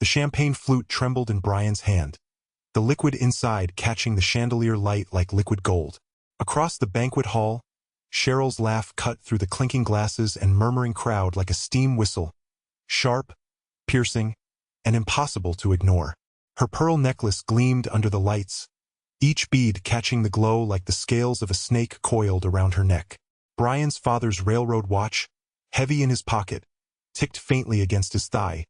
The champagne flute trembled in Brian's hand, the liquid inside catching the chandelier light like liquid gold. Across the banquet hall, Cheryl's laugh cut through the clinking glasses and murmuring crowd like a steam whistle, sharp, piercing, and impossible to ignore. Her pearl necklace gleamed under the lights, each bead catching the glow like the scales of a snake coiled around her neck. Brian's father's railroad watch, heavy in his pocket, ticked faintly against his thigh,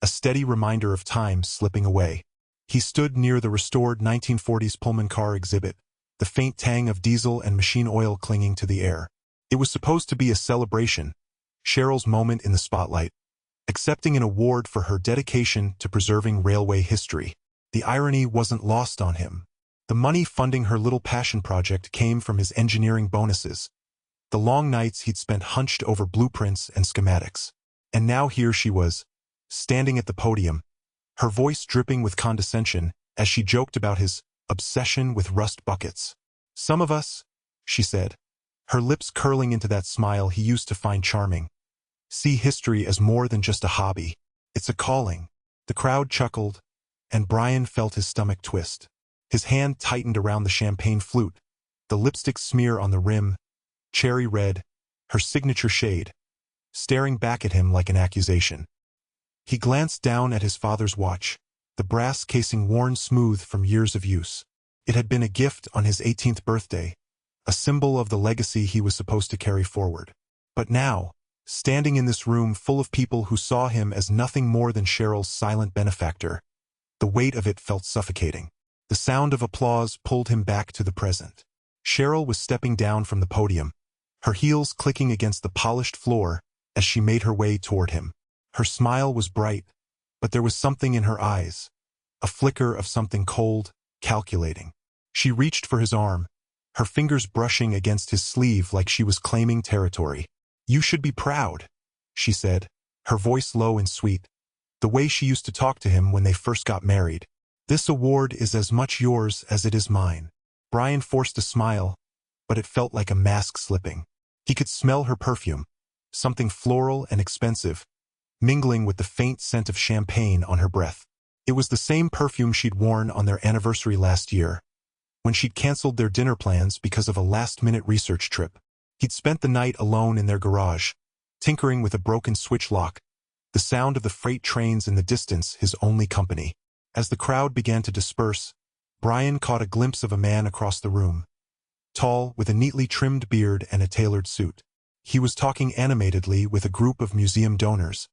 a steady reminder of time slipping away. He stood near the restored 1940s Pullman car exhibit, the faint tang of diesel and machine oil clinging to the air. It was supposed to be a celebration, Cheryl's moment in the spotlight, accepting an award for her dedication to preserving railway history. The irony wasn't lost on him. The money funding her little passion project came from his engineering bonuses, the long nights he'd spent hunched over blueprints and schematics. And now here she was, standing at the podium, her voice dripping with condescension as she joked about his obsession with rust buckets. "Some of us," she said, her lips curling into that smile he used to find charming, "see history as more than just a hobby. It's a calling." The crowd chuckled, and Brian felt his stomach twist. His hand tightened around the champagne flute, the lipstick smear on the rim, cherry red, her signature shade, staring back at him like an accusation. He glanced down at his father's watch, the brass casing worn smooth from years of use. It had been a gift on his 18th birthday, a symbol of the legacy he was supposed to carry forward. But now, standing in this room full of people who saw him as nothing more than Cheryl's silent benefactor, the weight of it felt suffocating. The sound of applause pulled him back to the present. Cheryl was stepping down from the podium, her heels clicking against the polished floor as she made her way toward him. Her smile was bright, but there was something in her eyes, a flicker of something cold, calculating. She reached for his arm, her fingers brushing against his sleeve like she was claiming territory. "You should be proud," she said, her voice low and sweet, the way she used to talk to him when they first got married. "This award is as much yours as it is mine." Brian forced a smile, but it felt like a mask slipping. He could smell her perfume, something floral and expensive, mingling with the faint scent of champagne on her breath. It was the same perfume she'd worn on their anniversary last year, when she'd canceled their dinner plans because of a last-minute research trip. He'd spent the night alone in their garage, tinkering with a broken switch lock, the sound of the freight trains in the distance his only company. As the crowd began to disperse, Brian caught a glimpse of a man across the room, tall, with a neatly trimmed beard and a tailored suit. He was talking animatedly with a group of museum donors,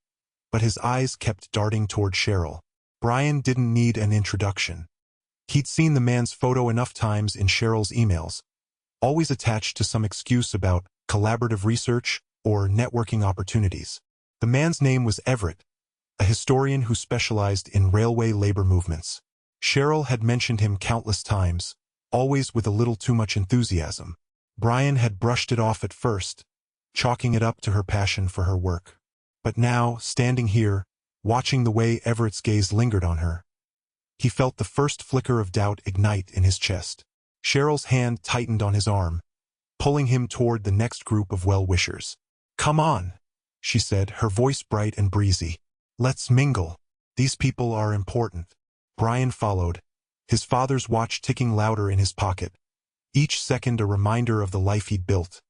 but his eyes kept darting toward Cheryl. Brian didn't need an introduction. He'd seen the man's photo enough times in Cheryl's emails, always attached to some excuse about collaborative research or networking opportunities. The man's name was Everett, a historian who specialized in railway labor movements. Cheryl had mentioned him countless times, always with a little too much enthusiasm. Brian had brushed it off at first, chalking it up to her passion for her work. But now, standing here, watching the way Everett's gaze lingered on her, he felt the first flicker of doubt ignite in his chest. Cheryl's hand tightened on his arm, pulling him toward the next group of well-wishers. "Come on," she said, her voice bright and breezy. "Let's mingle. These people are important." Brian followed, his father's watch ticking louder in his pocket, each second a reminder of the life he'd built,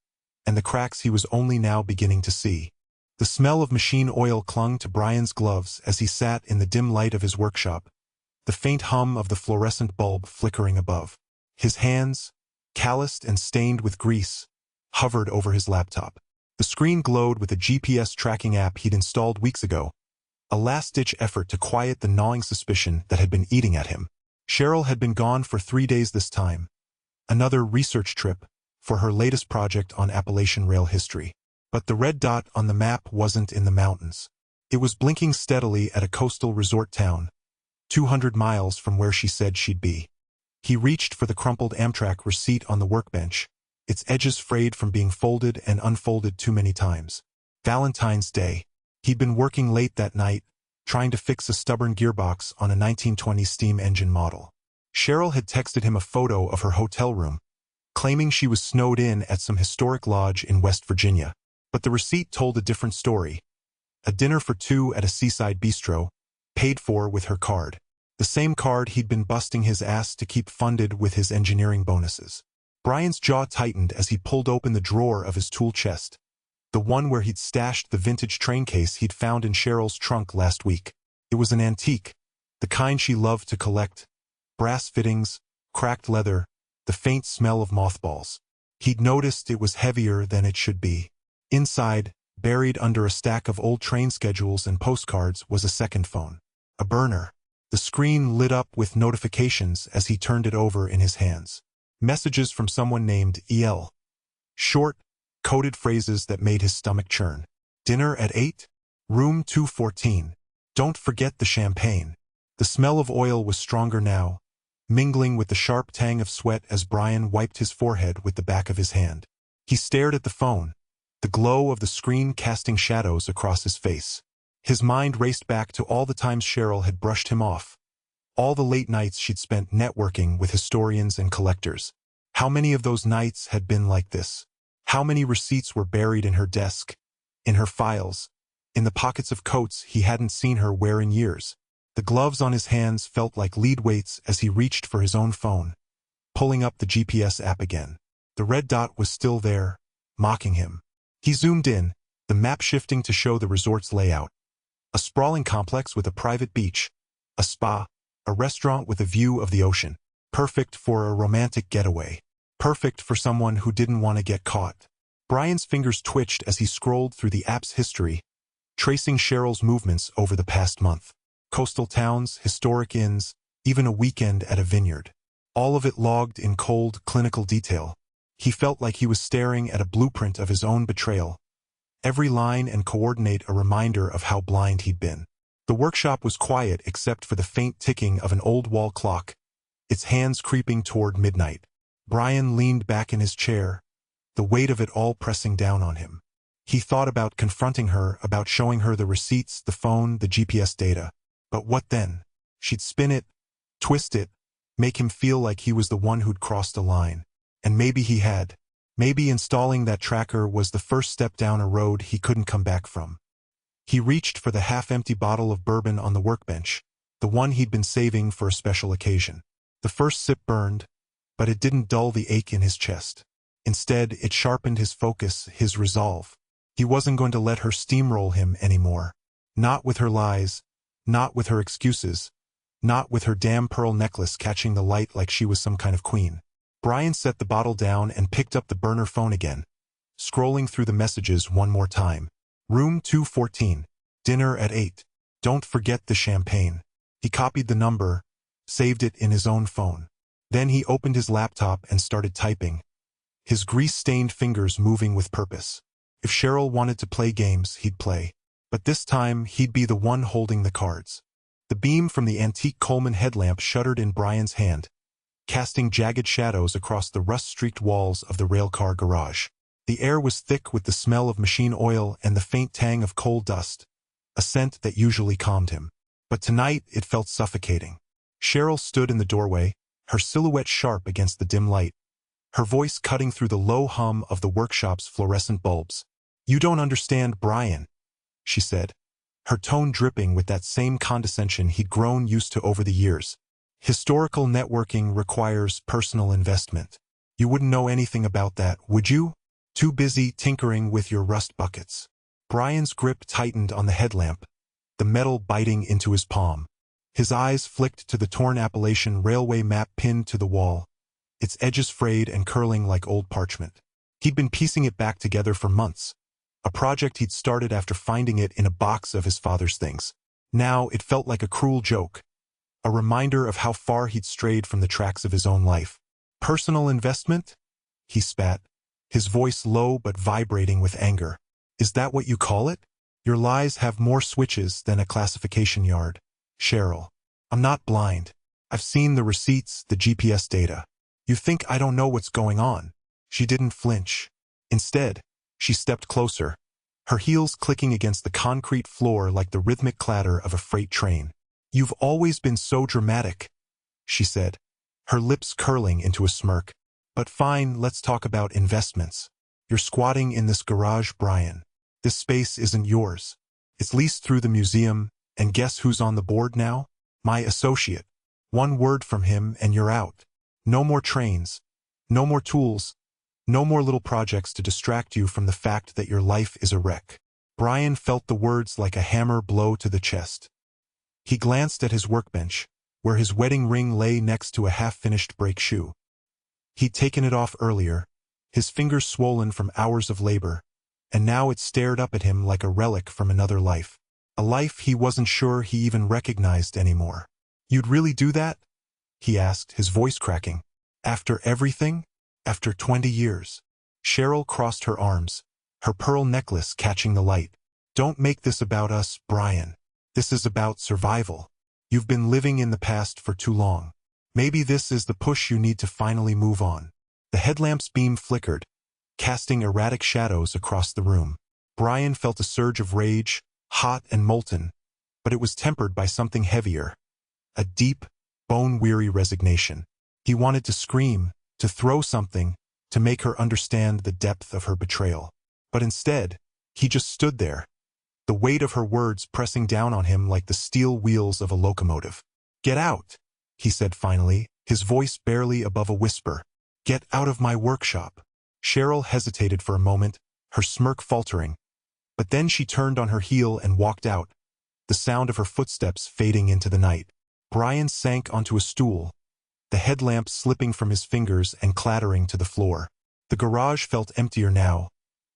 and the cracks he was only now beginning to see. The smell of machine oil clung to Brian's gloves as he sat in the dim light of his workshop, the faint hum of the fluorescent bulb flickering above. His hands, calloused and stained with grease, hovered over his laptop. The screen glowed with a GPS tracking app he'd installed weeks ago, a last-ditch effort to quiet the gnawing suspicion that had been eating at him. Cheryl had been gone for 3 days this time, another research trip for her latest project on Appalachian rail history. But the red dot on the map wasn't in the mountains. It was blinking steadily at a coastal resort town, 200 miles from where she said she'd be. He reached for the crumpled Amtrak receipt on the workbench, its edges frayed from being folded and unfolded too many times. Valentine's Day. He'd been working late that night, trying to fix a stubborn gearbox on a 1920s steam engine model. Cheryl had texted him a photo of her hotel room, claiming she was snowed in at some historic lodge in West Virginia. But the receipt told a different story. A dinner for two at a seaside bistro, paid for with her card. The same card he'd been busting his ass to keep funded with his engineering bonuses. Brian's jaw tightened as he pulled open the drawer of his tool chest, the one where he'd stashed the vintage train case he'd found in Cheryl's trunk last week. It was an antique, the kind she loved to collect: brass fittings, cracked leather, the faint smell of mothballs. He'd noticed it was heavier than it should be. Inside, buried under a stack of old train schedules and postcards, was a second phone. A burner. The screen lit up with notifications as he turned it over in his hands. Messages from someone named E.L. Short, coded phrases that made his stomach churn. Dinner at 8? Room 214. Don't forget the champagne. The smell of oil was stronger now, mingling with the sharp tang of sweat as Brian wiped his forehead with the back of his hand. He stared at the phone, the glow of the screen casting shadows across his face. His mind raced back to all the times Cheryl had brushed him off, all the late nights she'd spent networking with historians and collectors. How many of those nights had been like this? How many receipts were buried in her desk, in her files, in the pockets of coats he hadn't seen her wear in years? The gloves on his hands felt like lead weights as he reached for his own phone, pulling up the GPS app again. The red dot was still there, mocking him. He zoomed in, the map shifting to show the resort's layout. A sprawling complex with a private beach, a spa, a restaurant with a view of the ocean. Perfect for a romantic getaway. Perfect for someone who didn't want to get caught. Brian's fingers twitched as he scrolled through the app's history, tracing Cheryl's movements over the past month. Coastal towns, historic inns, even a weekend at a vineyard. All of it logged in cold, clinical detail. He felt like he was staring at a blueprint of his own betrayal. Every line and coordinate a reminder of how blind he'd been. The workshop was quiet except for the faint ticking of an old wall clock, its hands creeping toward midnight. Brian leaned back in his chair, the weight of it all pressing down on him. He thought about confronting her, about showing her the receipts, the phone, the GPS data. But what then? She'd spin it, twist it, make him feel like he was the one who'd crossed a line. And maybe he had. Maybe installing that tracker was the first step down a road he couldn't come back from. He reached for the half-empty bottle of bourbon on the workbench, the one he'd been saving for a special occasion. The first sip burned, but it didn't dull the ache in his chest. Instead, it sharpened his focus, his resolve. He wasn't going to let her steamroll him anymore. Not with her lies, not with her excuses, not with her damn pearl necklace catching the light like she was some kind of queen. Brian set the bottle down and picked up the burner phone again, scrolling through the messages one more time. Room 214. Dinner at 8. Don't forget the champagne. He copied the number, saved it in his own phone. Then he opened his laptop and started typing, his grease-stained fingers moving with purpose. If Cheryl wanted to play games, he'd play. But this time, he'd be the one holding the cards. The beam from the antique Coleman headlamp shuddered in Brian's hand, casting jagged shadows across the rust-streaked walls of the railcar garage. The air was thick with the smell of machine oil and the faint tang of coal dust, a scent that usually calmed him. But tonight, it felt suffocating. Cheryl stood in the doorway, her silhouette sharp against the dim light, her voice cutting through the low hum of the workshop's fluorescent bulbs. "You don't understand, Brian," she said, her tone dripping with that same condescension he'd grown used to over the years. "Historical networking requires personal investment. You wouldn't know anything about that, would you? Too busy tinkering with your rust buckets." Brian's grip tightened on the headlamp, the metal biting into his palm. His eyes flicked to the torn Appalachian Railway map pinned to the wall, its edges frayed and curling like old parchment. He'd been piecing it back together for months, a project he'd started after finding it in a box of his father's things. Now it felt like a cruel joke, a reminder of how far he'd strayed from the tracks of his own life. "Personal investment?" he spat, his voice low but vibrating with anger. "Is that what you call it? Your lies have more switches than a classification yard. Cheryl, I'm not blind. I've seen the receipts, the GPS data. You think I don't know what's going on?" She didn't flinch. Instead, she stepped closer, her heels clicking against the concrete floor like the rhythmic clatter of a freight train. "You've always been so dramatic," she said, her lips curling into a smirk. "But fine, let's talk about investments. You're squatting in this garage, Brian. This space isn't yours. It's leased through the museum, And guess who's on the board now? My associate. One word from him and you're out. No more trains. No more tools. No more little projects to distract you from the fact that your life is a wreck. Brian felt the words like a hammer blow to the chest. He glanced at his workbench, where his wedding ring lay next to a half-finished brake shoe. He'd taken it off earlier, his fingers swollen from hours of labor, and now it stared up at him like a relic from another life. A life he wasn't sure he even recognized anymore. "You'd really do that?" he asked, his voice cracking. "After everything? After 20 years? Cheryl crossed her arms, her pearl necklace catching the light. "Don't make this about us, Brian. This is about survival. You've been living in the past for too long. Maybe this is the push you need to finally move on." The headlamp's beam flickered, casting erratic shadows across the room. Brian felt a surge of rage, hot and molten, but it was tempered by something heavier. A deep, bone-weary resignation. He wanted to scream, to throw something, to make her understand the depth of her betrayal. But instead, he just stood there, the weight of her words pressing down on him like the steel wheels of a locomotive. "Get out," he said finally, his voice barely above a whisper. "Get out of my workshop." Cheryl hesitated for a moment, her smirk faltering. But then she turned on her heel and walked out, the sound of her footsteps fading into the night. Brian sank onto a stool, the headlamp slipping from his fingers and clattering to the floor. The garage felt emptier now,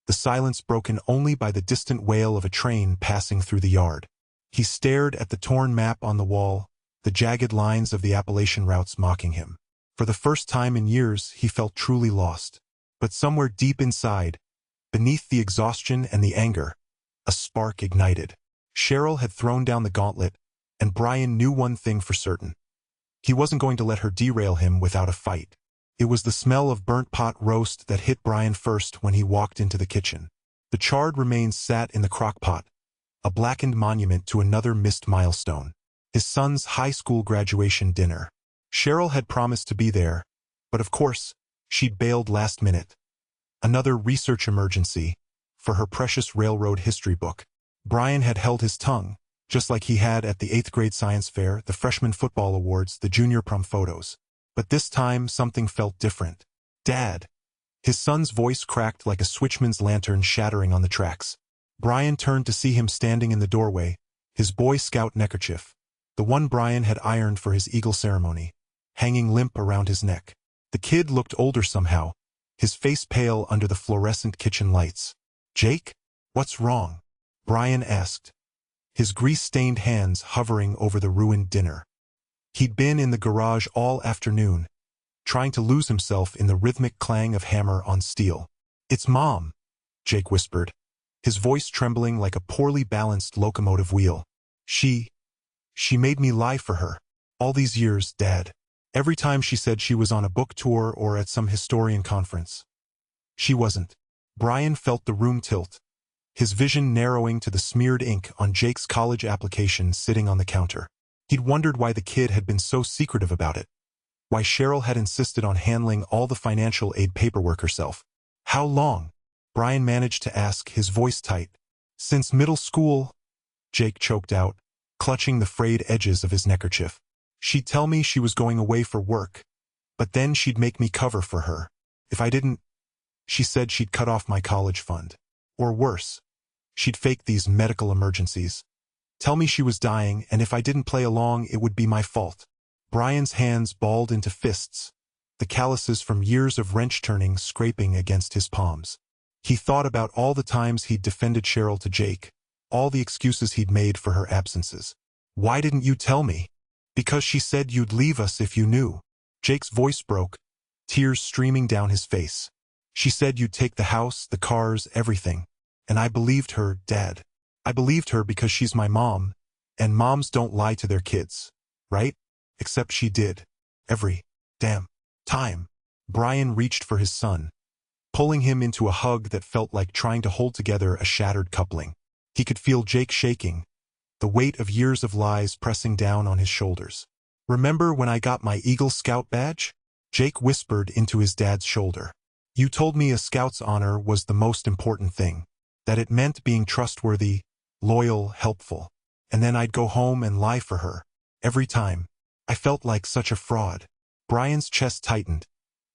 the silence broken only by the distant wail of a train passing through the yard. He stared at the torn map on the wall, the jagged lines of the Appalachian routes mocking him. For the first time in years, he felt truly lost. But somewhere deep inside, beneath the exhaustion and the anger, a spark ignited. Cheryl had thrown down the gauntlet, and Brian knew one thing for certain. He wasn't going to let her derail him without a fight. It was the smell of burnt pot roast that hit Brian first when he walked into the kitchen. The charred remains sat in the crock pot, a blackened monument to another missed milestone. His son's high school graduation dinner. Cheryl had promised to be there, but of course, she'd bailed last minute. Another research emergency, for her precious railroad history book. Brian had held his tongue, just like he had at the 8th grade science fair, the freshman football awards, the junior prom photos. But this time, something felt different. "Dad." His son's voice cracked like a switchman's lantern shattering on the tracks. Brian turned to see him standing in the doorway, his Boy Scout neckerchief, the one Brian had ironed for his Eagle ceremony, hanging limp around his neck. The kid looked older somehow, his face pale under the fluorescent kitchen lights. "Jake? What's wrong?" Brian asked, his grease-stained hands hovering over the ruined dinner. He'd been in the garage all afternoon, trying to lose himself in the rhythmic clang of hammer on steel. "It's Mom," Jake whispered, his voice trembling like a poorly balanced locomotive wheel. She made me lie for her. All these years, Dad. Every time she said she was on a book tour or at some historian conference. She wasn't." Brian felt the room tilt, his vision narrowing to the smeared ink on Jake's college application sitting on the counter. He'd wondered why the kid had been so secretive about it, why Cheryl had insisted on handling all the financial aid paperwork herself. "How long?" Brian managed to ask, his voice tight. "Since middle school," Jake choked out, clutching the frayed edges of his neckerchief. "She'd tell me she was going away for work, but then she'd make me cover for her. If I didn't, she said she'd cut off my college fund. Or worse, she'd fake these medical emergencies. Tell me she was dying, and if I didn't play along, it would be my fault." Brian's hands balled into fists, the calluses from years of wrench-turning scraping against his palms. He thought about all the times he'd defended Cheryl to Jake, all the excuses he'd made for her absences. "Why didn't you tell me?" "Because she said you'd leave us if you knew." Jake's voice broke, tears streaming down his face. "She said you'd take the house, the cars, everything. And I believed her, Dad. I believed her because she's my mom, and moms don't lie to their kids, right? Except she did. Every damn time." Brian reached for his son, pulling him into a hug that felt like trying to hold together a shattered coupling. He could feel Jake shaking, the weight of years of lies pressing down on his shoulders. "Remember when I got my Eagle Scout badge?" Jake whispered into his dad's shoulder. "You told me a Scout's honor was the most important thing, that it meant being trustworthy, loyal, helpful. and then I'd go home and lie for her. Every time. I felt like such a fraud. Brian's chest tightened,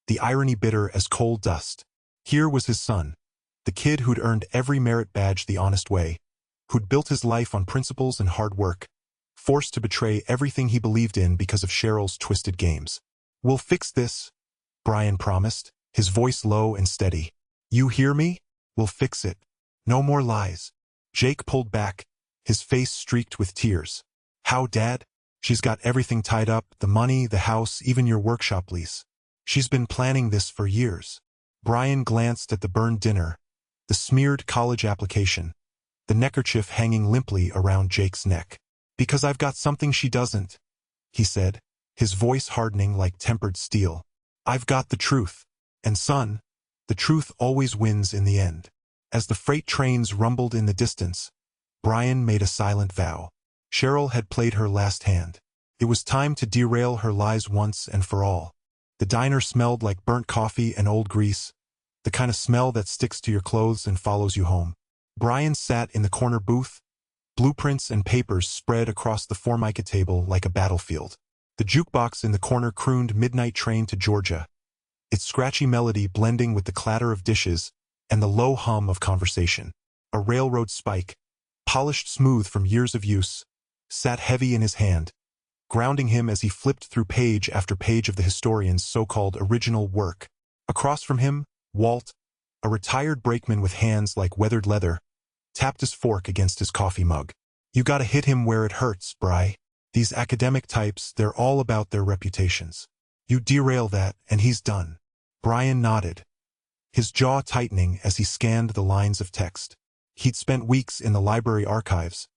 the irony bitter as coal dust. Here was his son, the kid who'd earned every merit badge the honest way, who'd built his life on principles and hard work, forced to betray everything he believed in because of Cheryl's twisted games. "We'll fix this," Brian promised, his voice low and steady. "You hear me? We'll fix it. No more lies." Jake pulled back, his face streaked with tears. "How, Dad? She's got everything tied up, the money, the house, even your workshop lease. She's been planning this for years." Brian glanced at the burned dinner, the smeared college application, the neckerchief hanging limply around Jake's neck. "Because I've got something she doesn't," he said, his voice hardening like tempered steel. "I've got the truth. And son, the truth always wins in the end." As the freight trains rumbled in the distance, Brian made a silent vow. Cheryl had played her last hand. It was time to derail her lies once and for all. The diner smelled like burnt coffee and old grease, the kind of smell that sticks to your clothes and follows you home. Brian sat in the corner booth, blueprints and papers spread across the Formica table like a battlefield. The jukebox in the corner crooned Midnight Train to Georgia, its scratchy melody blending with the clatter of dishes and the low hum of conversation. A railroad spike, polished smooth from years of use, sat heavy in his hand, grounding him as he flipped through page after page of the historian's so-called original work. Across from him, Walt, a retired brakeman with hands like weathered leather, tapped his fork against his coffee mug. "You gotta hit him where it hurts, Bry. These academic types, they're all about their reputations. You derail that, and he's done." Brian nodded, his jaw tightening as he scanned the lines of text. He'd spent weeks in the library archives,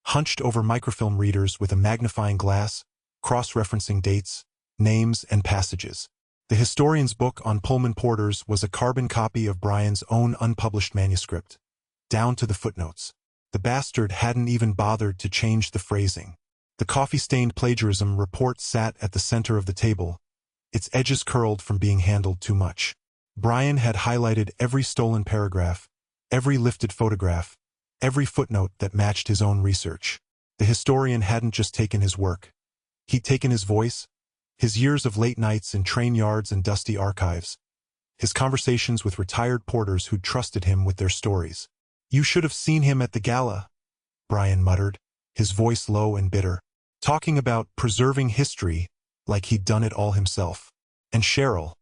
hunched over microfilm readers with a magnifying glass, cross-referencing dates, names, and passages. The historian's book on Pullman porters was a carbon copy of Brian's own unpublished manuscript, down to the footnotes. The bastard hadn't even bothered to change the phrasing. The coffee-stained plagiarism report sat at the center of the table, its edges curled from being handled too much. Brian had highlighted every stolen paragraph, every lifted photograph, every footnote that matched his own research. The historian hadn't just taken his work. He'd taken his voice, his years of late nights in train yards and dusty archives, his conversations with retired porters who'd trusted him with their stories. "You should have seen him at the gala," Brian muttered, his voice low and bitter, talking about preserving history like he'd done it all himself. And Cheryl.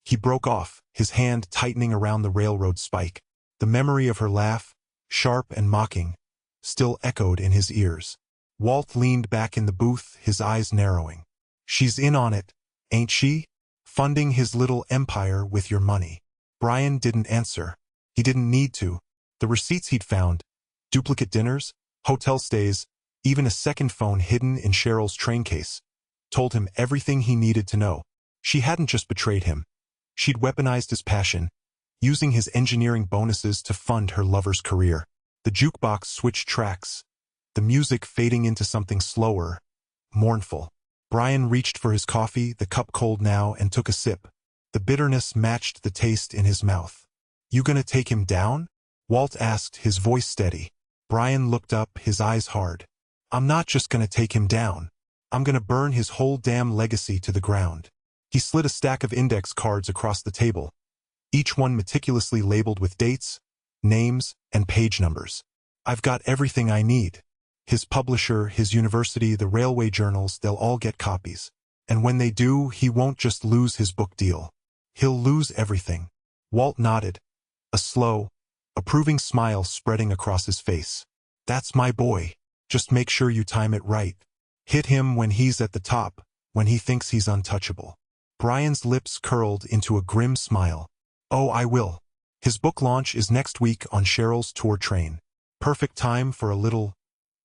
He broke off, his hand tightening around the railroad spike. The memory of her laugh, sharp and mocking, still echoed in his ears. Walt leaned back in the booth, his eyes narrowing. "She's in on it, ain't she? Funding his little empire with your money." Brian didn't answer. He didn't need to. The receipts he'd found, duplicate dinners, hotel stays, even a second phone hidden in Cheryl's train case, told him everything he needed to know. She hadn't just betrayed him. She'd weaponized his passion, using his engineering bonuses to fund her lover's career. The jukebox switched tracks, the music fading into something slower, mournful. Brian reached for his coffee, the cup cold now, and took a sip. The bitterness matched the taste in his mouth. "You gonna take him down?" Walt asked, his voice steady. Brian looked up, his eyes hard. "I'm not just gonna take him down. I'm gonna burn his whole damn legacy to the ground." He slid a stack of index cards across the table, each one meticulously labeled with dates, names, and page numbers. "I've got everything I need. His publisher, his university, the railway journals, they'll all get copies. And when they do, he won't just lose his book deal. He'll lose everything." Walt nodded, a slow, approving smile spreading across his face. "That's my boy. Just make sure you time it right. Hit him when he's at the top, when he thinks he's untouchable." Brian's lips curled into a grim smile. "Oh, I will. His book launch is next week on Cheryl's tour train. Perfect time for a little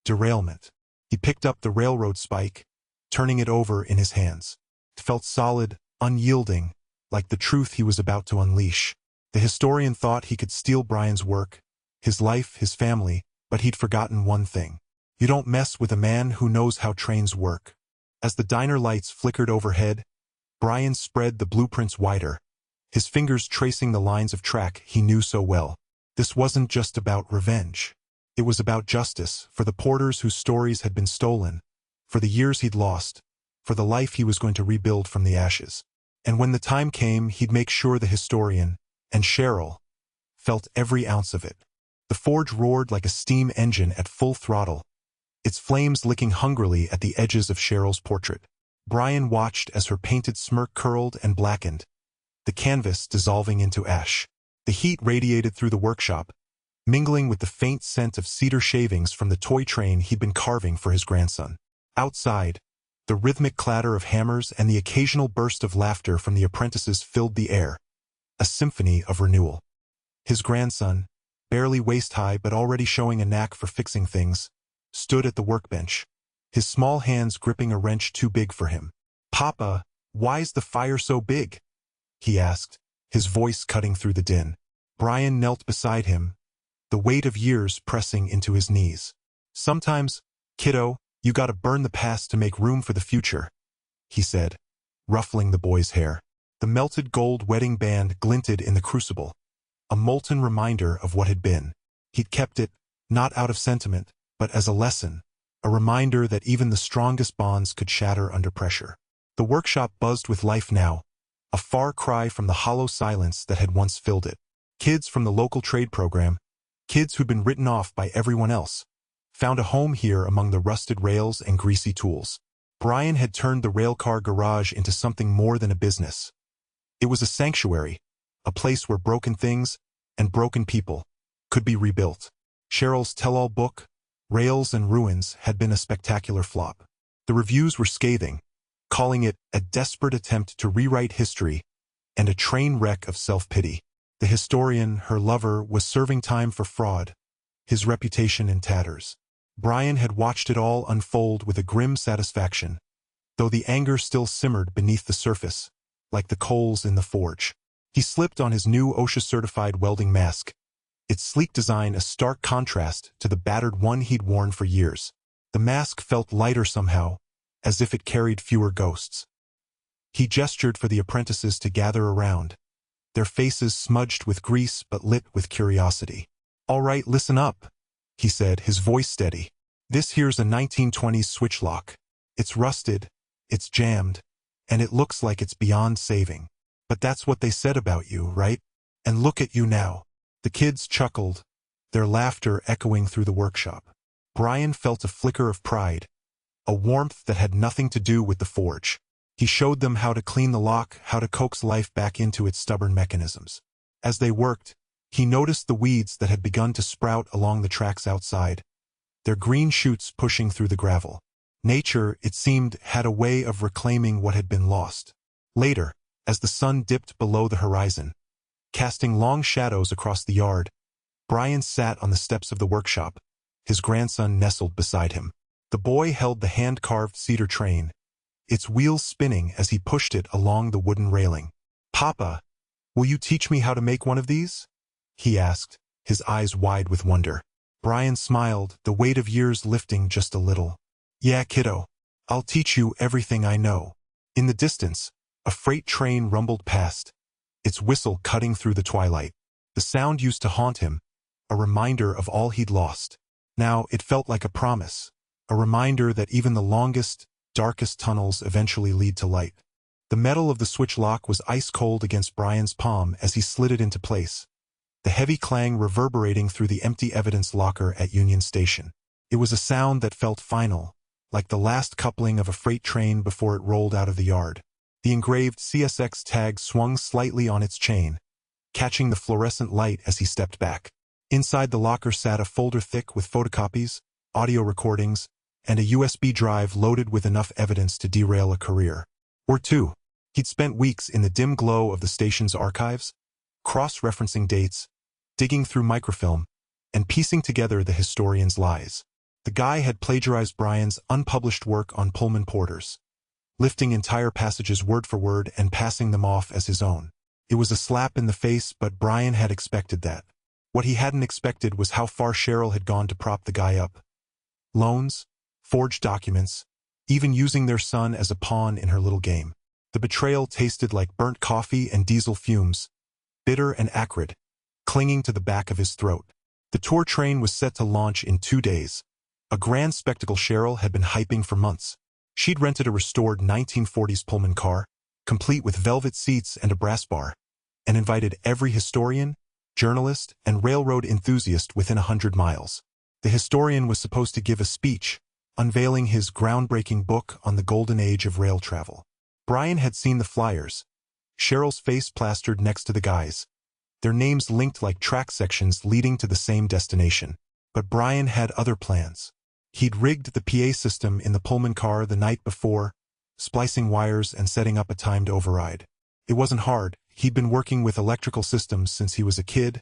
derailment." He picked up the railroad spike, turning it over in his hands. It felt solid, unyielding, like the truth he was about to unleash. The historian thought he could steal Brian's work, his life, his family, but he'd forgotten one thing. You don't mess with a man who knows how trains work. As the diner lights flickered overhead, Brian spread the blueprints wider, his fingers tracing the lines of track he knew so well. This wasn't just about revenge. It was about justice, for the porters whose stories had been stolen, for the years he'd lost, for the life he was going to rebuild from the ashes. And when the time came, he'd make sure the historian, and Cheryl, felt every ounce of it. The forge roared like a steam engine at full throttle, its flames licking hungrily at the edges of Cheryl's portrait. Brian watched as her painted smirk curled and blackened, the canvas dissolving into ash. The heat radiated through the workshop, mingling with the faint scent of cedar shavings from the toy train he'd been carving for his grandson. Outside, the rhythmic clatter of hammers and the occasional burst of laughter from the apprentices filled the air, a symphony of renewal. His grandson, barely waist-high but already showing a knack for fixing things, stood at the workbench, his small hands gripping a wrench too big for him. "Papa, why's the fire so big?" he asked, his voice cutting through the din. Brian knelt beside him, the weight of years pressing into his knees. "Sometimes, kiddo, you gotta burn the past to make room for the future," he said, ruffling the boy's hair. The melted gold wedding band glinted in the crucible, a molten reminder of what had been. He'd kept it, not out of sentiment, but as a lesson, a reminder that even the strongest bonds could shatter under pressure. The workshop buzzed with life now, a far cry from the hollow silence that had once filled it. Kids from the local trade program, kids who'd been written off by everyone else, found a home here among the rusted rails and greasy tools. Brian had turned the railcar garage into something more than a business. It was a sanctuary, a place where broken things, and broken people, could be rebuilt. Cheryl's tell-all book, Rails and Ruins, had been a spectacular flop. The reviews were scathing, calling it a desperate attempt to rewrite history and a train wreck of self-pity. The historian, her lover, was serving time for fraud, his reputation in tatters. Brian had watched it all unfold with a grim satisfaction, though the anger still simmered beneath the surface, like the coals in the forge. He slipped on his new OSHA-certified welding mask, its sleek design a stark contrast to the battered one he'd worn for years. The mask felt lighter somehow, as if it carried fewer ghosts. He gestured for the apprentices to gather around, their faces smudged with grease but lit with curiosity. "All right, listen up," he said, his voice steady. "This here's a 1920s switch lock. It's rusted, it's jammed, and it looks like it's beyond saving. But that's what they said about you, right? And look at you now." The kids chuckled, their laughter echoing through the workshop. Brian felt a flicker of pride, a warmth that had nothing to do with the forge. He showed them how to clean the lock, how to coax life back into its stubborn mechanisms. As they worked, he noticed the weeds that had begun to sprout along the tracks outside, their green shoots pushing through the gravel. Nature, it seemed, had a way of reclaiming what had been lost. Later, as the sun dipped below the horizon, casting long shadows across the yard, Brian sat on the steps of the workshop, his grandson nestled beside him. The boy held the hand-carved cedar train, its wheels spinning as he pushed it along the wooden railing. "Papa, will you teach me how to make one of these?" he asked, his eyes wide with wonder. Brian smiled, the weight of years lifting just a little. "Yeah, kiddo, I'll teach you everything I know." In the distance, a freight train rumbled past, its whistle cutting through the twilight. The sound used to haunt him, a reminder of all he'd lost. Now it felt like a promise, a reminder that even the longest, darkest tunnels eventually lead to light. The metal of the switch lock was ice-cold against Brian's palm as he slid it into place, the heavy clang reverberating through the empty evidence locker at Union Station. It was a sound that felt final, like the last coupling of a freight train before it rolled out of the yard. The engraved CSX tag swung slightly on its chain, catching the fluorescent light as he stepped back. Inside the locker sat a folder thick with photocopies, audio recordings, and a USB drive loaded with enough evidence to derail a career. Or two. He'd spent weeks in the dim glow of the station's archives, cross-referencing dates, digging through microfilm, and piecing together the historian's lies. The guy had plagiarized Brian's unpublished work on Pullman porters, lifting entire passages word for word and passing them off as his own. It was a slap in the face, but Brian had expected that. What he hadn't expected was how far Cheryl had gone to prop the guy up. Loans, forged documents, even using their son as a pawn in her little game. The betrayal tasted like burnt coffee and diesel fumes, bitter and acrid, clinging to the back of his throat. The tour train was set to launch in 2 days. A grand spectacle Cheryl had been hyping for months. She'd rented a restored 1940s Pullman car, complete with velvet seats and a brass bar, and invited every historian, journalist, and railroad enthusiast within 100 miles. The historian was supposed to give a speech, unveiling his groundbreaking book on the golden age of rail travel. Brian had seen the flyers, Cheryl's face plastered next to the guys, their names linked like track sections leading to the same destination. But Brian had other plans. He'd rigged the PA system in the Pullman car the night before, splicing wires and setting up a timed override. It wasn't hard. He'd been working with electrical systems since he was a kid,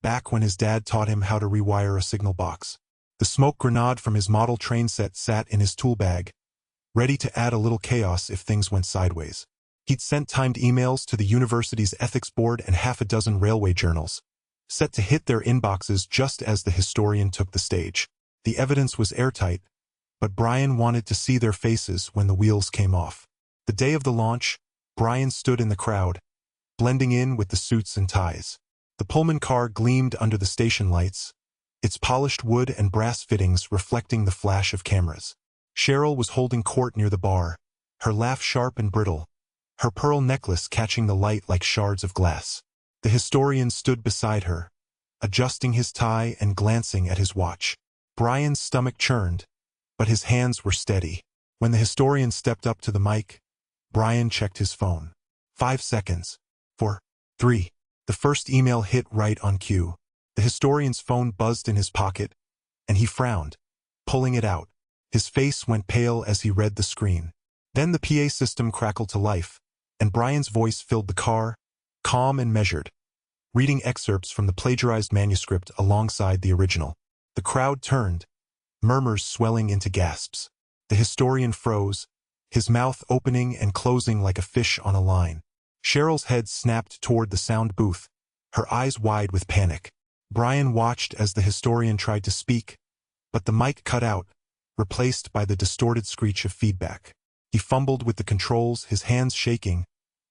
back when his dad taught him how to rewire a signal box. The smoke grenade from his model train set sat in his tool bag, ready to add a little chaos if things went sideways. He'd sent timed emails to the university's ethics board and half a dozen railway journals, set to hit their inboxes just as the historian took the stage. The evidence was airtight, but Brian wanted to see their faces when the wheels came off. The day of the launch, Brian stood in the crowd, blending in with the suits and ties. The Pullman car gleamed under the station lights, its polished wood and brass fittings reflecting the flash of cameras. Cheryl was holding court near the bar, her laugh sharp and brittle, her pearl necklace catching the light like shards of glass. The historian stood beside her, adjusting his tie and glancing at his watch. Brian's stomach churned, but his hands were steady. When the historian stepped up to the mic, Brian checked his phone. 5 seconds. 4. 3. The first email hit right on cue. The historian's phone buzzed in his pocket, and he frowned, pulling it out. His face went pale as he read the screen. Then the PA system crackled to life, and Brian's voice filled the car, calm and measured, reading excerpts from the plagiarized manuscript alongside the original. The crowd turned, murmurs swelling into gasps. The historian froze, his mouth opening and closing like a fish on a line. Cheryl's head snapped toward the sound booth, her eyes wide with panic. Brian watched as the historian tried to speak, but the mic cut out, replaced by the distorted screech of feedback. He fumbled with the controls, his hands shaking,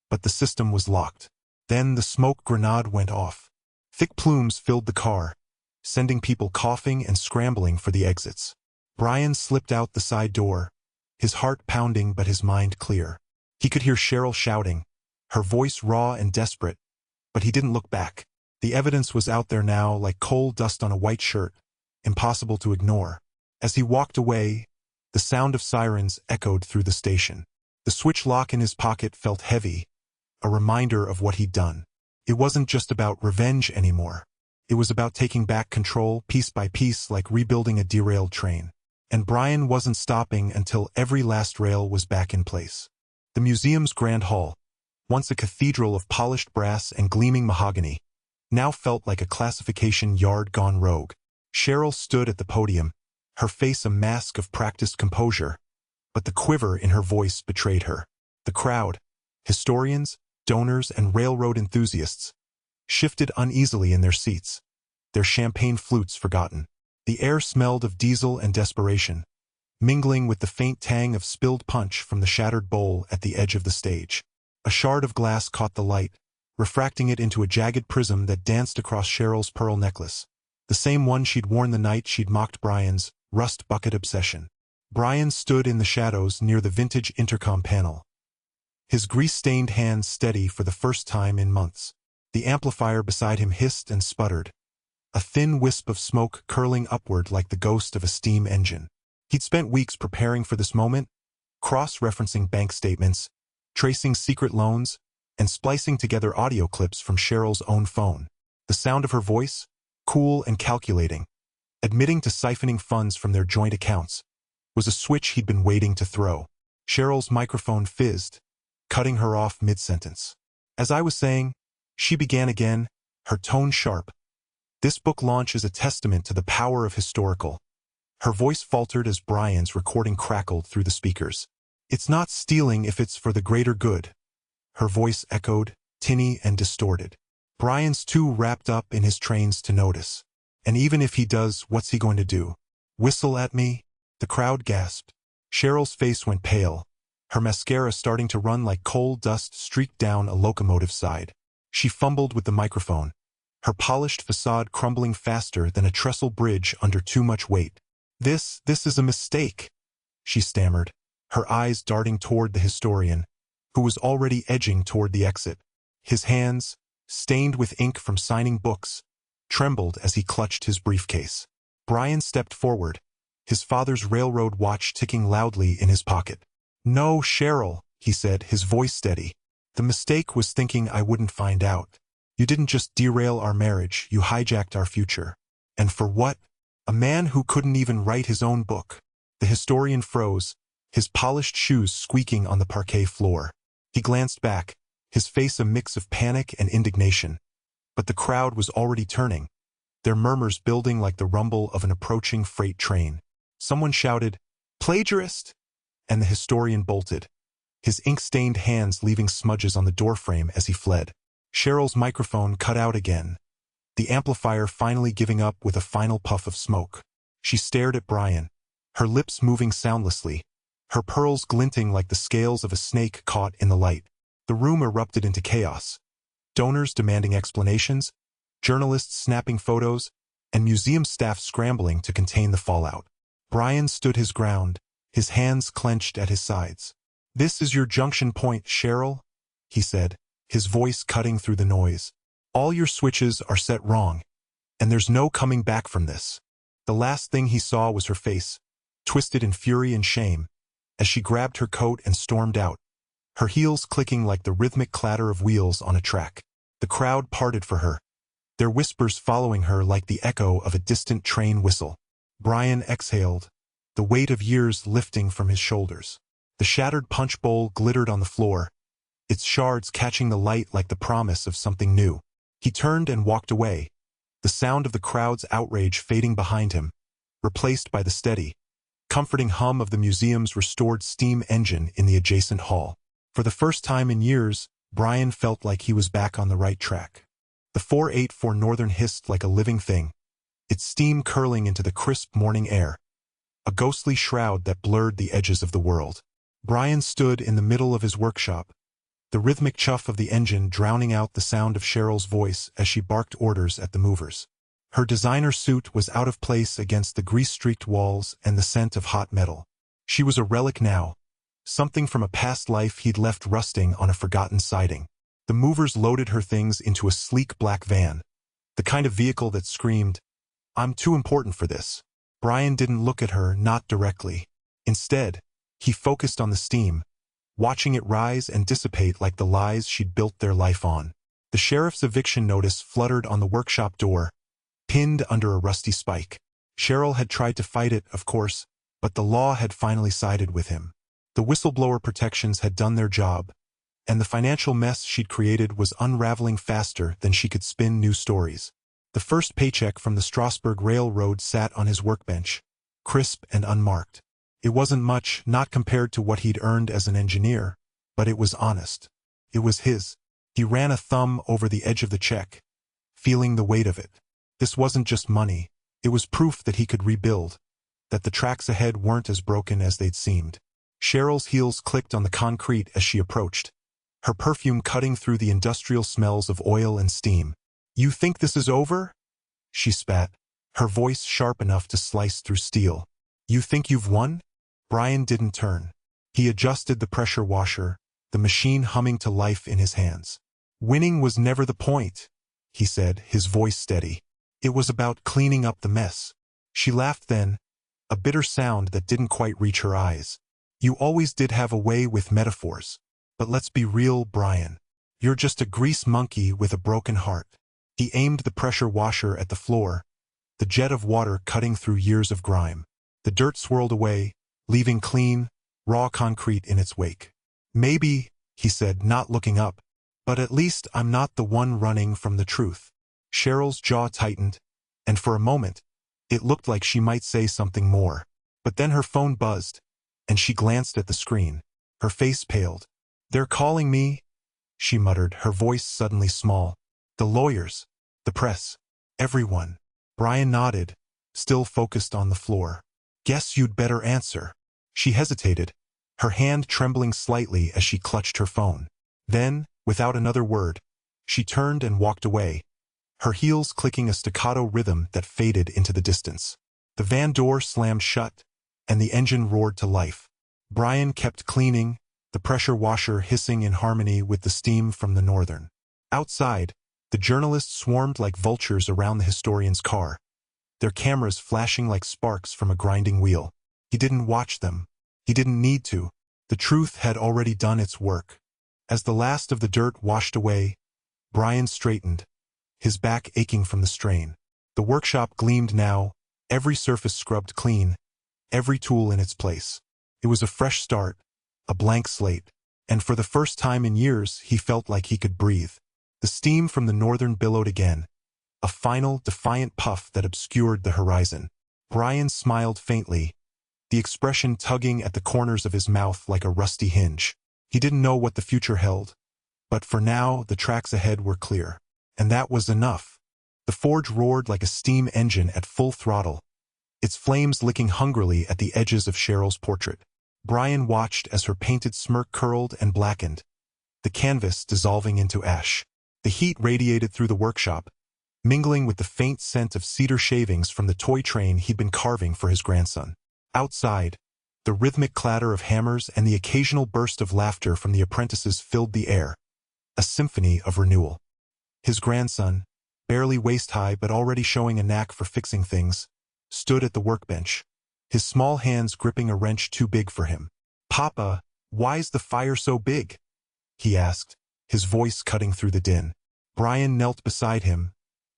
but the system was locked. Then the smoke grenade went off. Thick plumes filled the car, sending people coughing and scrambling for the exits. Brian slipped out the side door, his heart pounding but his mind clear. He could hear Cheryl shouting, her voice raw and desperate, but he didn't look back. The evidence was out there now like coal dust on a white shirt, impossible to ignore. As he walked away, the sound of sirens echoed through the station. The switch lock in his pocket felt heavy, a reminder of what he'd done. It wasn't just about revenge anymore. It was about taking back control piece by piece like rebuilding a derailed train. And Brian wasn't stopping until every last rail was back in place. The museum's grand hall, once a cathedral of polished brass and gleaming mahogany, now felt like a classification yard gone rogue. Cheryl stood at the podium, her face a mask of practiced composure, but the quiver in her voice betrayed her. The crowd, historians, donors, and railroad enthusiasts, shifted uneasily in their seats, their champagne flutes forgotten. The air smelled of diesel and desperation, mingling with the faint tang of spilled punch from the shattered bowl at the edge of the stage. A shard of glass caught the light, refracting it into a jagged prism that danced across Cheryl's pearl necklace, the same one she'd worn the night she'd mocked Brian's rust bucket obsession. Brian stood in the shadows near the vintage intercom panel, his grease-stained hands steady for the first time in months. The amplifier beside him hissed and sputtered, a thin wisp of smoke curling upward like the ghost of a steam engine. He'd spent weeks preparing for this moment, cross-referencing bank statements, tracing secret loans, and splicing together audio clips from Cheryl's own phone. The sound of her voice, cool and calculating, admitting to siphoning funds from their joint accounts, was a switch he'd been waiting to throw. Cheryl's microphone fizzed, cutting her off mid-sentence. As I was saying, she began again, her tone sharp. This book launch is a testament to the power of historical. Her voice faltered as Brian's recording crackled through the speakers. It's not stealing if it's for the greater good. Her voice echoed, tinny and distorted. Brian's too wrapped up in his trains to notice. And even if he does, what's he going to do? Whistle at me? The crowd gasped. Cheryl's face went pale, her mascara starting to run like coal dust streaked down a locomotive side. She fumbled with the microphone, her polished facade crumbling faster than a trestle bridge under too much weight. This is a mistake," she stammered, her eyes darting toward the historian, who was already edging toward the exit. His hands, stained with ink from signing books, trembled as he clutched his briefcase. Brian stepped forward, his father's railroad watch ticking loudly in his pocket. "No, Cheryl," he said, his voice steady. "The mistake was thinking I wouldn't find out. You didn't just derail our marriage, you hijacked our future. And for what? A man who couldn't even write his own book." The historian froze, his polished shoes squeaking on the parquet floor. He glanced back, his face a mix of panic and indignation. But the crowd was already turning, their murmurs building like the rumble of an approaching freight train. Someone shouted, "Plagiarist!" and the historian bolted, his ink-stained hands leaving smudges on the doorframe as he fled. Cheryl's microphone cut out again, the amplifier finally giving up with a final puff of smoke. She stared at Brian, her lips moving soundlessly, her pearls glinting like the scales of a snake caught in the light. The room erupted into chaos. Donors demanding explanations, journalists snapping photos, and museum staff scrambling to contain the fallout. Brian stood his ground, his hands clenched at his sides. "This is your junction point, Cheryl," he said, his voice cutting through the noise. "All your switches are set wrong, and there's no coming back from this." The last thing he saw was her face, twisted in fury and shame, as she grabbed her coat and stormed out, her heels clicking like the rhythmic clatter of wheels on a track. The crowd parted for her, their whispers following her like the echo of a distant train whistle. Brian exhaled, the weight of years lifting from his shoulders. The shattered punch bowl glittered on the floor, its shards catching the light like the promise of something new. He turned and walked away, the sound of the crowd's outrage fading behind him, replaced by the steady, comforting hum of the museum's restored steam engine in the adjacent hall. For the first time in years, Brian felt like he was back on the right track. The 484 Northern hissed like a living thing, its steam curling into the crisp morning air, a ghostly shroud that blurred the edges of the world. Brian stood in the middle of his workshop, the rhythmic chuff of the engine drowning out the sound of Cheryl's voice as she barked orders at the movers. Her designer suit was out of place against the grease-streaked walls and the scent of hot metal. She was a relic now, something from a past life he'd left rusting on a forgotten siding. The movers loaded her things into a sleek black van, the kind of vehicle that screamed, "I'm too important for this." Brian didn't look at her, not directly. Instead, he focused on the steam, watching it rise and dissipate like the lies she'd built their life on. The sheriff's eviction notice fluttered on the workshop door, pinned under a rusty spike. Cheryl had tried to fight it, of course, but the law had finally sided with him. The whistleblower protections had done their job, and the financial mess she'd created was unraveling faster than she could spin new stories. The first paycheck from the Strasbourg Railroad sat on his workbench, crisp and unmarked. It wasn't much, not compared to what he'd earned as an engineer, but it was honest. It was his. He ran a thumb over the edge of the check, feeling the weight of it. This wasn't just money, it was proof that he could rebuild, that the tracks ahead weren't as broken as they'd seemed. Cheryl's heels clicked on the concrete as she approached, her perfume cutting through the industrial smells of oil and steam. "You think this is over?" she spat, her voice sharp enough to slice through steel. "You think you've won?" Brian didn't turn. He adjusted the pressure washer, the machine humming to life in his hands. "Winning was never the point," he said, his voice steady. "It was about cleaning up the mess." She laughed then, a bitter sound that didn't quite reach her eyes. "You always did have a way with metaphors. But let's be real, Brian. You're just a grease monkey with a broken heart." He aimed the pressure washer at the floor, the jet of water cutting through years of grime. The dirt swirled away, leaving clean, raw concrete in its wake. "Maybe," he said, not looking up, "but at least I'm not the one running from the truth." Cheryl's jaw tightened, and for a moment, it looked like she might say something more. But then her phone buzzed, and she glanced at the screen. Her face paled. "They're calling me," she muttered, her voice suddenly small. "The lawyers, the press, everyone." Brian nodded, still focused on the floor. "Guess you'd better answer." She hesitated, her hand trembling slightly as she clutched her phone. Then, without another word, she turned and walked away, her heels clicking a staccato rhythm that faded into the distance. The van door slammed shut, and the engine roared to life. Brian kept cleaning, the pressure washer hissing in harmony with the steam from the Northern. Outside, the journalists swarmed like vultures around the historian's car, their cameras flashing like sparks from a grinding wheel. He didn't watch them. He didn't need to. The truth had already done its work. As the last of the dirt washed away, Brian straightened, his back aching from the strain. The workshop gleamed now, every surface scrubbed clean, every tool in its place. It was a fresh start, a blank slate, and for the first time in years he felt like he could breathe. The steam from the Northern billowed again, a final, defiant puff that obscured the horizon. Brian smiled faintly, the expression tugging at the corners of his mouth like a rusty hinge. He didn't know what the future held, but for now the tracks ahead were clear. And that was enough. The forge roared like a steam engine at full throttle, its flames licking hungrily at the edges of Cheryl's portrait. Brian watched as her painted smirk curled and blackened, the canvas dissolving into ash. The heat radiated through the workshop, mingling with the faint scent of cedar shavings from the toy train he'd been carving for his grandson. Outside, the rhythmic clatter of hammers and the occasional burst of laughter from the apprentices filled the air, a symphony of renewal. His grandson, barely waist-high but already showing a knack for fixing things, stood at the workbench, his small hands gripping a wrench too big for him. "Papa, why's the fire so big?" he asked, his voice cutting through the din. Brian knelt beside him,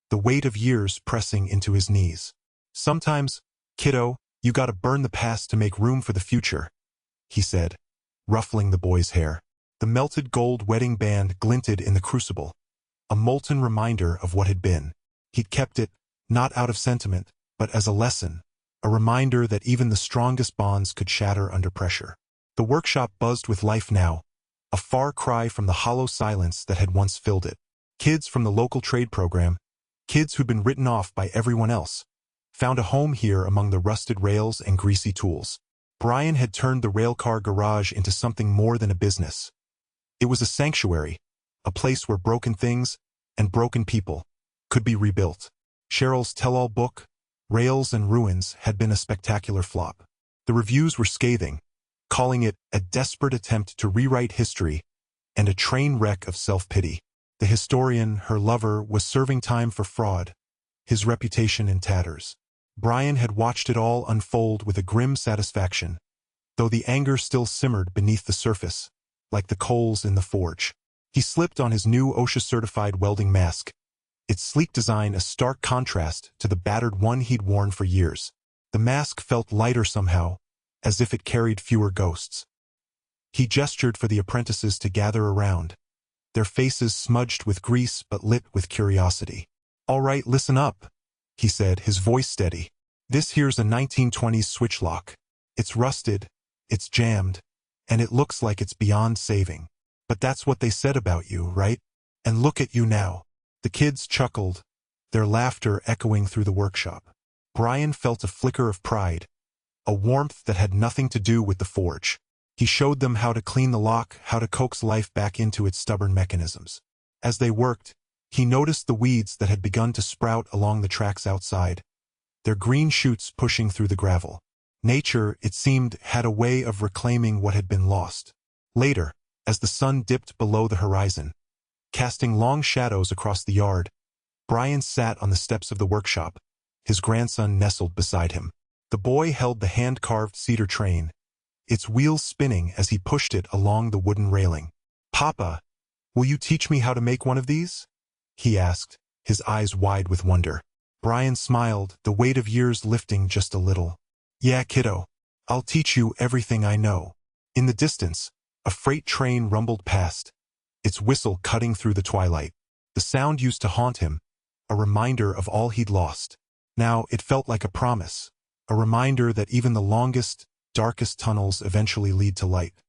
the weight of years pressing into his knees. "Sometimes, kiddo, you gotta burn the past to make room for the future," he said, ruffling the boy's hair. The melted gold wedding band glinted in the crucible, a molten reminder of what had been. He'd kept it, not out of sentiment, but as a lesson, a reminder that even the strongest bonds could shatter under pressure. The workshop buzzed with life now, a far cry from the hollow silence that had once filled it. Kids from the local trade program, kids who'd been written off by everyone else, found a home here among the rusted rails and greasy tools. Brian had turned the railcar garage into something more than a business. It was a sanctuary, a place where broken things and broken people could be rebuilt. Cheryl's tell-all book, Rails and Ruins, had been a spectacular flop. The reviews were scathing, calling it a desperate attempt to rewrite history and a train wreck of self-pity. The historian, her lover, was serving time for fraud, his reputation in tatters. Brian had watched it all unfold with a grim satisfaction, though the anger still simmered beneath the surface, like the coals in the forge. He slipped on his new OSHA-certified welding mask, its sleek design a stark contrast to the battered one he'd worn for years. The mask felt lighter somehow, as if it carried fewer ghosts. He gestured for the apprentices to gather around, their faces smudged with grease but lit with curiosity. "All right, listen up," he said, his voice steady. "This here's a 1920s switch lock. It's rusted, it's jammed, and it looks like it's beyond saving. But that's what they said about you, right? And look at you now." The kids chuckled, their laughter echoing through the workshop. Brian felt a flicker of pride, a warmth that had nothing to do with the forge. He showed them how to clean the lock, how to coax life back into its stubborn mechanisms. As they worked, he noticed the weeds that had begun to sprout along the tracks outside, their green shoots pushing through the gravel. Nature, it seemed, had a way of reclaiming what had been lost. Later, as the sun dipped below the horizon, casting long shadows across the yard, Brian sat on the steps of the workshop, his grandson nestled beside him. The boy held the hand-carved cedar train, its wheels spinning as he pushed it along the wooden railing. "Papa, will you teach me how to make one of these?" he asked, his eyes wide with wonder. Brian smiled, the weight of years lifting just a little. "Yeah, kiddo, I'll teach you everything I know." In the distance, a freight train rumbled past, its whistle cutting through the twilight. The sound used to haunt him, a reminder of all he'd lost. Now it felt like a promise, a reminder that even the longest, darkest tunnels eventually lead to light.